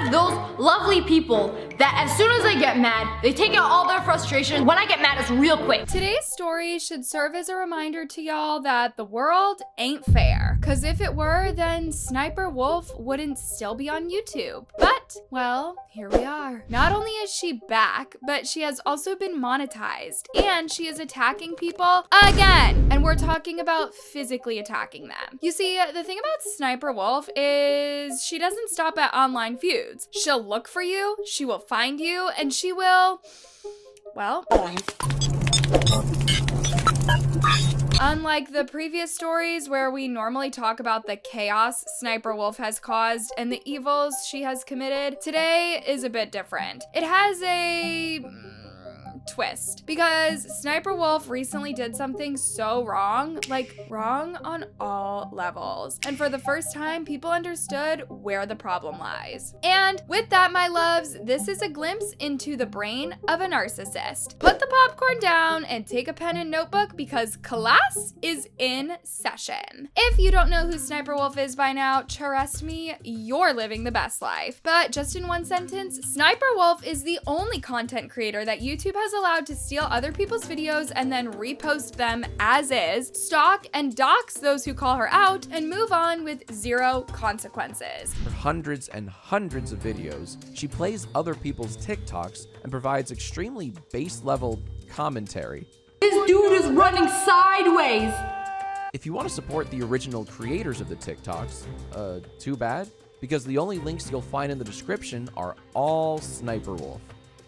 of those lovely people that as soon as I get mad, they take out all their frustration. When I get mad, it's real quick. Today's story should serve as a reminder to y'all that the world ain't fair. Cause if it were, then Sssniperwolf wouldn't still be on YouTube. But, well, here we are. Not only is she back, but she has also been monetized. And she is attacking people again. And we're talking about physically attacking them. You see, the thing about Sssniperwolf is she doesn't stop at online feuds. She'll look for you, she will find you, and she will, well, unlike the previous stories where we normally talk about the chaos Sssniperwolf has caused and the evils she has committed, today is a bit different. It has a twist because Sssniperwolf recently did something so wrong, like wrong on all levels. And for the first time, people understood where the problem lies. And with that, my loves, this is a glimpse into the brain of a narcissist. Put the popcorn down and take a pen and notebook because class is in session. If you don't know who Sssniperwolf is by now, trust me, you're living the best life. But just in one sentence, Sssniperwolf is the only content creator that YouTube has allowed to steal other people's videos and then repost them as is, stalk and dox those who call her out, and move on with zero consequences. For hundreds and hundreds of videos, she plays other people's TikToks and provides extremely base-level commentary. This dude is running sideways. If you want to support the original creators of the TikToks, too bad, because the only links you'll find in the description are all Sssniperwolf.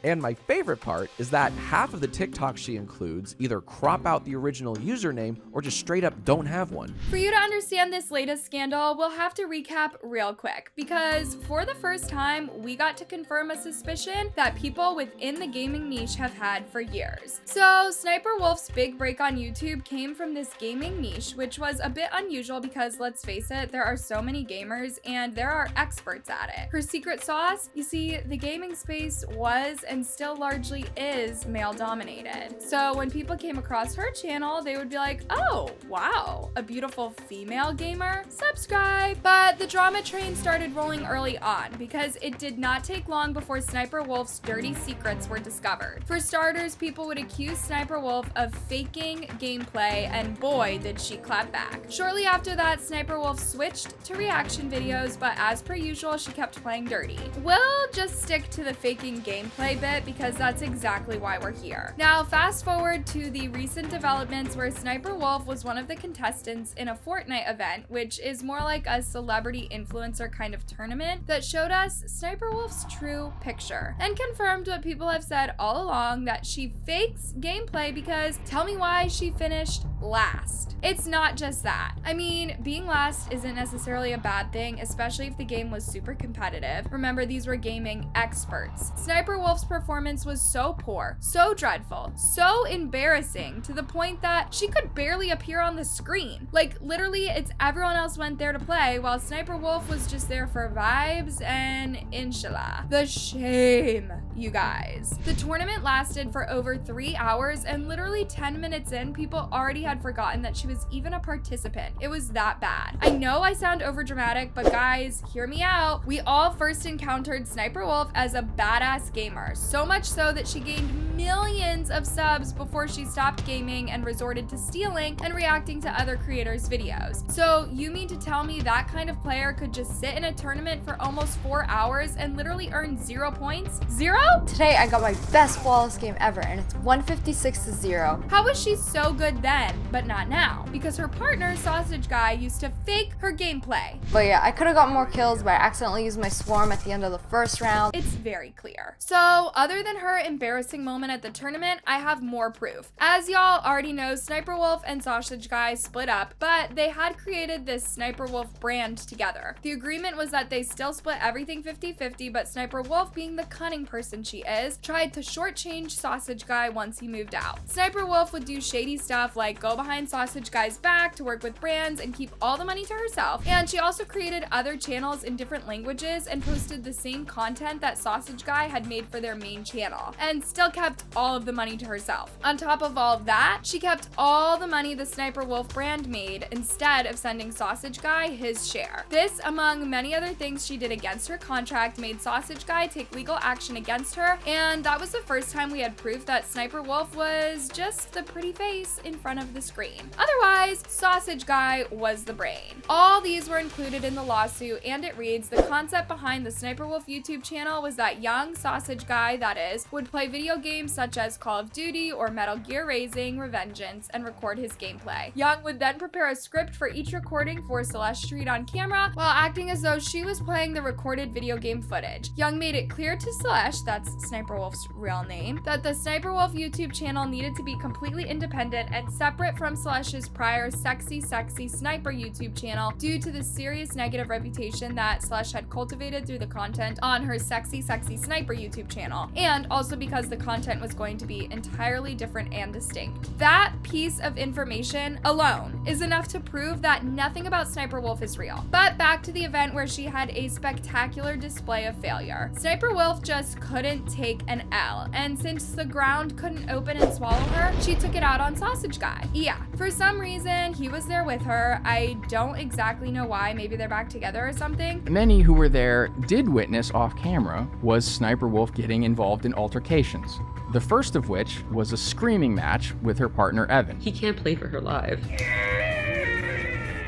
And my favorite part is that half of the TikToks she includes either crop out the original username or just straight up don't have one. For you to understand this latest scandal, we'll have to recap real quick because for the first time, we got to confirm a suspicion that people within the gaming niche have had for years. So Sssniperwolf's big break on YouTube came from this gaming niche, which was a bit unusual because let's face it, there are so many gamers and there are experts at it. Her secret sauce, you see, the gaming space was and still largely is male dominated. So when people came across her channel, they would be like, oh, wow, a beautiful female gamer? Subscribe. But the drama train started rolling early on because it did not take long before Sssniperwolf's dirty secrets were discovered. For starters, people would accuse Sssniperwolf of faking gameplay, and boy, did she clap back. Shortly after that, Sssniperwolf switched to reaction videos, but as per usual, she kept playing dirty. We'll just stick to the faking gameplay bit because that's exactly why we're here. Now, fast forward to the recent developments where Sssniperwolf was one of the contestants in a Fortnite event, which is more like a celebrity influencer kind of tournament that showed us Sssniperwolf's true picture and confirmed what people have said all along, that she fakes gameplay because tell me why she finished last. It's not just that. I mean, being last isn't necessarily a bad thing, especially if the game was super competitive. Remember, these were gaming experts. Sssniperwolf's performance was so poor, so dreadful, so embarrassing to the point that she could barely appear on the screen. Like literally, it's everyone else went there to play while Sssniperwolf was just there for vibes and inshallah. The shame, you guys. The tournament lasted for over 3 hours and literally 10 minutes in, people already had forgotten that she was even a participant. It was that bad. I know I sound overdramatic, but guys, hear me out. We all first encountered Sssniperwolf as a badass gamer, so much so that she gained millions of subs before she stopped gaming and resorted to stealing and reacting to other creators' videos. So you mean to tell me that kind of player could just sit in a tournament for almost 4 hours and literally earn 0 points? 0? Today I got my best flawless game ever and it's 156-0. How was she so good then, but not now? Because her partner, Sausage Guy, used to fake her gameplay. But yeah, I could have got more kills, but I accidentally used my swarm at the end of the first round. It's very clear. So other than her embarrassing moment at the tournament, I have more proof. As y'all already know, Sssniperwolf and Sausage Guy split up, but they had created this Sssniperwolf brand together. The agreement was that they still split everything 50-50, but Sssniperwolf, being the cunning person she is, tried to shortchange Sausage Guy once he moved out. Sssniperwolf would do shady stuff like go behind Sausage Guy's back to work with brands and keep all the money to herself. And she also created other channels in different languages and posted the same content that Sausage Guy had made for their main channel, and still kept all of the money to herself. On top of all of that, she kept all the money the Sssniperwolf brand made instead of sending Sausage Guy his share. This, among many other things she did against her contract, made Sausage Guy take legal action against her, and that was the first time we had proof that Sssniperwolf was just the pretty face in front of the screen. Otherwise, Sausage Guy was the brain. All these were included in the lawsuit, and it reads, the concept behind the Sssniperwolf YouTube channel was that young Sausage Guy, that is, would play video games such as Call of Duty or Metal Gear Rising, Revengeance, and record his gameplay. Young would then prepare a script for each recording for Celeste to read on camera while acting as though she was playing the recorded video game footage. Young made it clear to Celeste, that's Sssniperwolf's real name, that the Sssniperwolf YouTube channel needed to be completely independent and separate from Celeste's prior Sexy Sniper YouTube channel due to the serious negative reputation that Celeste had cultivated through the content on her Sexy Sniper YouTube channel, and also because the content was going to be entirely different and distinct. That piece of information alone is enough to prove that nothing about Sssniperwolf is real. But back to the event where she had a spectacular display of failure. Sssniperwolf just couldn't take an L, and since the ground couldn't open and swallow her, she took it out on Sausage Guy. Yeah, for some reason, he was there with her. I don't exactly know why, maybe they're back together or something. Many who were there did witness off camera was Sssniperwolf getting involved in altercations. The first of which was a screaming match with her partner Evan. He can't play for her live.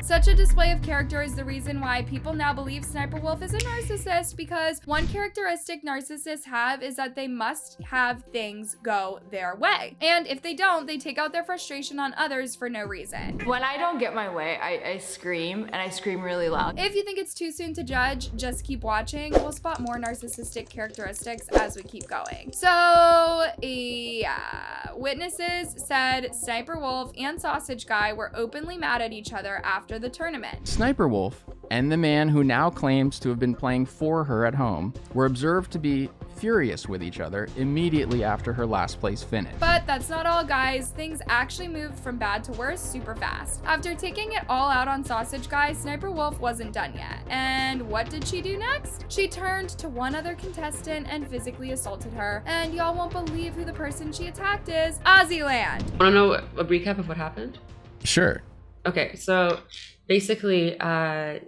Such a display of character is the reason why people now believe Sssniperwolf is a narcissist, because one characteristic narcissists have is that they must have things go their way. And if they don't, they take out their frustration on others for no reason. When I don't get my way, I scream, and I scream really loud. If you think it's too soon to judge, just keep watching. We'll spot more narcissistic characteristics as we keep going. So, yeah. Witnesses said Sssniperwolf and Sausage Guy were openly mad at each other after the tournament. Sssniperwolf and the man who now claims to have been playing for her at home were observed to be furious with each other immediately after her last place finish. But that's not all, guys. Things actually moved from bad to worse super fast. After taking it all out on Sausage Guy, Sssniperwolf wasn't done yet. And what did she do next? She turned to one other contestant and physically assaulted her. And y'all won't believe who the person she attacked is. Ozzyland. Want to know a recap of what happened? Sure. Okay, so basically, they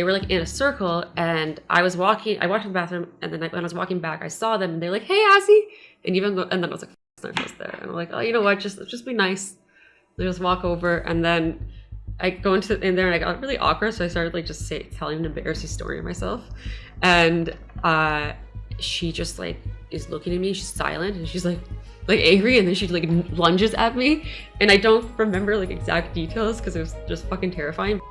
were like in a circle, and I walked to the bathroom, and then when I was walking back, I saw them, and they're like, "Hey, Ozzy," and then I was like, "Sniper's there," and I'm like, "Oh, you know what? Just be nice." They just walk over, and then I go in there, and I got really awkward, so I started like just telling an embarrassing story of myself, and she just like is looking at me. She's silent, and she's like angry, and then she like lunges at me, and I don't remember like exact details because it was just fucking terrifying.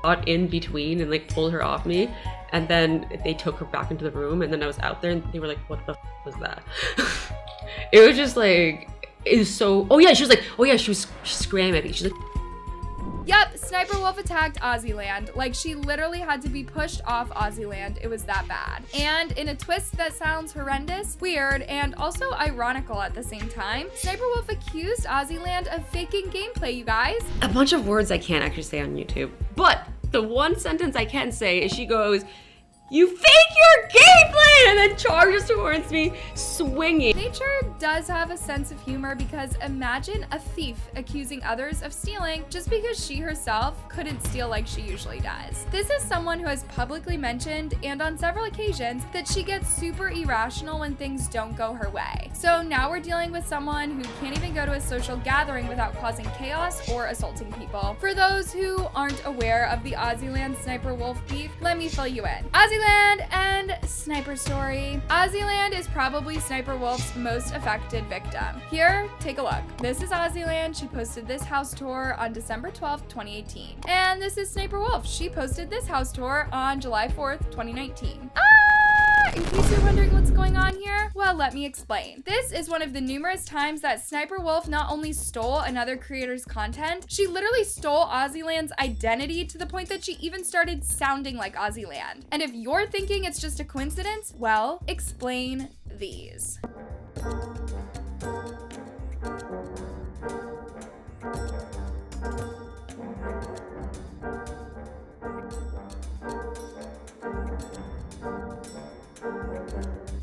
Got in between and like pulled her off me, and then they took her back into the room, and then I was out there, and they were like, "What the f was that?" It was just like, it was so. Oh yeah, she was like, oh yeah, she screaming at me. She's like. Yep, Sssniperwolf attacked Ozzyland. Like, she literally had to be pushed off Ozzyland. It was that bad. And in a twist that sounds horrendous, weird, and also ironical at the same time, Sssniperwolf accused Ozzyland of faking gameplay, you guys. A bunch of words I can't actually say on YouTube, but the one sentence I can say is she goes, "You fake your gameplay!" and then charges towards me, swinging. Nature does have a sense of humor, because imagine a thief accusing others of stealing just because she herself couldn't steal like she usually does. This is someone who has publicly mentioned, and on several occasions, that she gets super irrational when things don't go her way. So now we're dealing with someone who can't even go to a social gathering without causing chaos or assaulting people. For those who aren't aware of the Ozzyland Sniperwolf beef, let me fill you in. Ozzyland and Sniper story. Ozzyland is probably Sniperwolf's most affected victim. Here, take a look. This is Ozzyland. She posted this house tour on December 12th, 2018. And this is Sniperwolf. She posted this house tour on July 4th, 2019. In case you're wondering what's going on here, Well, let me explain. This is one of the numerous times that Sssniperwolf not only stole another creator's content, she literally stole Ozzyland's identity to the point that she even started sounding like Ozzyland. And if you're thinking it's just a coincidence, well, explain these.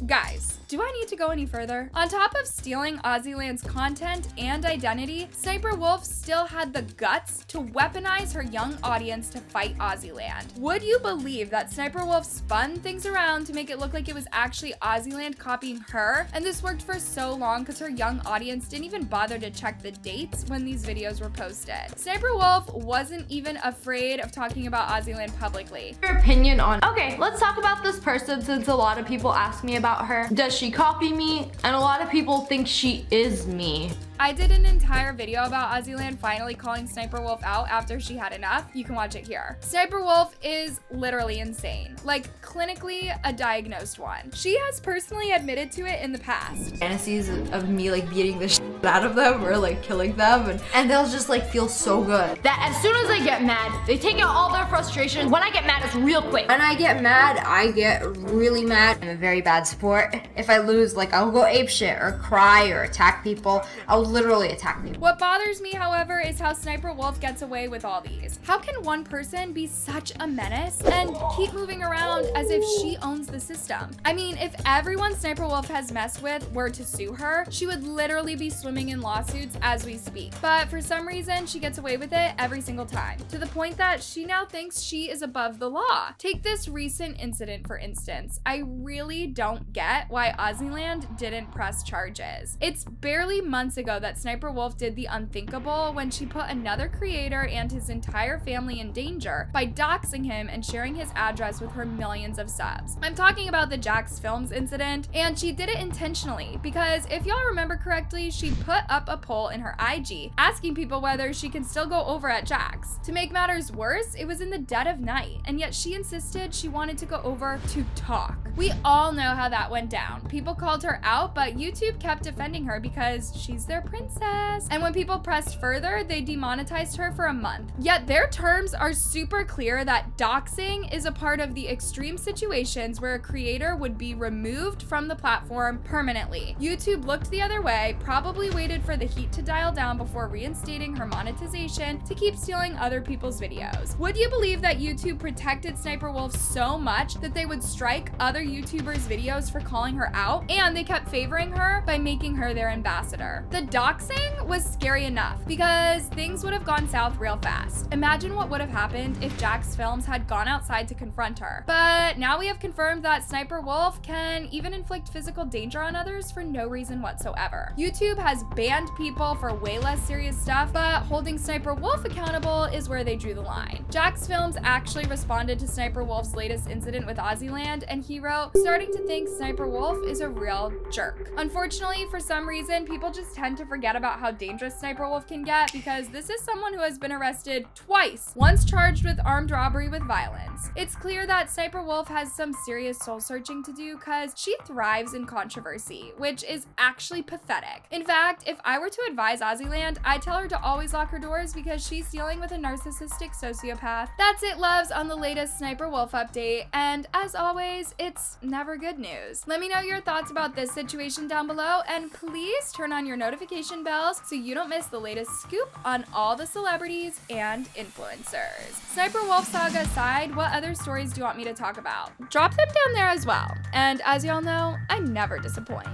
Guys, do I need to go any further? On top of stealing Ozzyland's content and identity, Sssniperwolf still had the guts to weaponize her young audience to fight Ozzyland. Would you believe that Sssniperwolf spun things around to make it look like it was actually Ozzyland copying her? And this worked for so long because her young audience didn't even bother to check the dates when these videos were posted. Sssniperwolf wasn't even afraid of talking about Ozzyland publicly. Your opinion on, okay, let's talk about this person since a lot of people ask me about her. Does she copy me? And a lot of people think she is me. I did an entire video about Ozzyland finally calling Sssniperwolf out after she had enough. You can watch it here. Sssniperwolf is literally insane. Like, clinically a diagnosed one. She has personally admitted to it in the past. Fantasies of me like beating the shit out of them or like killing them, and they'll just like feel so good. That as soon as I get mad, they take out all their frustration. When I get mad, it's real quick. When I get mad, I get really mad. I'm a very bad sport. If I lose, like I'll go apeshit or cry or attack people. I'll literally attack people. What bothers me, however, is how Sssniperwolf gets away with all these. How can one person be such a menace and keep moving around as if she owns the system? I mean, if everyone Sssniperwolf has messed with were to sue her, she would literally be swimming in lawsuits as we speak. But for some reason, she gets away with it every single time, to the point that she now thinks she is above the law. Take this recent incident, for instance. I really don't get why Ozzyland didn't press charges. It's barely months ago that Sssniperwolf did the unthinkable when she put another creator and his entire family in danger by doxing him and sharing his address with her millions of subs. I'm talking about the Jax Films incident, and she did it intentionally because if y'all remember correctly, she put up a poll in her IG asking people whether she can still go over at Jax. To make matters worse, it was in the dead of night, and yet she insisted she wanted to go over to talk. We all know how that went down. People called her out, but YouTube kept defending her because she's their princess. And when people pressed further, they demonetized her for a month. Yet their terms are super clear that doxing is a part of the extreme situations where a creator would be removed from the platform permanently. YouTube looked the other way, probably waited for the heat to dial down before reinstating her monetization to keep stealing other people's videos. Would you believe that YouTube protected Sssniperwolf so much that they would strike other YouTubers' videos for calling her out, and they kept favoring her by making her their ambassador? The doxing was scary enough because things would have gone south real fast. Imagine what would have happened if Jax Films had gone outside to confront her. But now we have confirmed that Sssniperwolf can even inflict physical danger on others for no reason whatsoever. YouTube has banned people for way less serious stuff, but holding Sssniperwolf accountable is where they drew the line. Jax Films actually responded to Sssniperwolf's latest incident with Ozzyland, and he wrote, "Starting to think Sssniperwolf is a real jerk." Unfortunately, for some reason, people just tend to forget about how dangerous Sssniperwolf can get because this is someone who has been arrested twice, once charged with armed robbery with violence. It's clear that Sssniperwolf has some serious soul searching to do because she thrives in controversy, which is actually pathetic. In fact, if I were to advise Ozzyland, I'd tell her to always lock her doors because she's dealing with a narcissistic sociopath. That's it, loves, on the latest Sssniperwolf update, and as always, it's never good news. Let me know your thoughts about this situation down below, and please turn on your notification bells so you don't miss the latest scoop on all the celebrities and influencers. Sssniperwolf saga aside, what other stories do you want me to talk about? Drop them down there as well. And as y'all know, I never disappoint.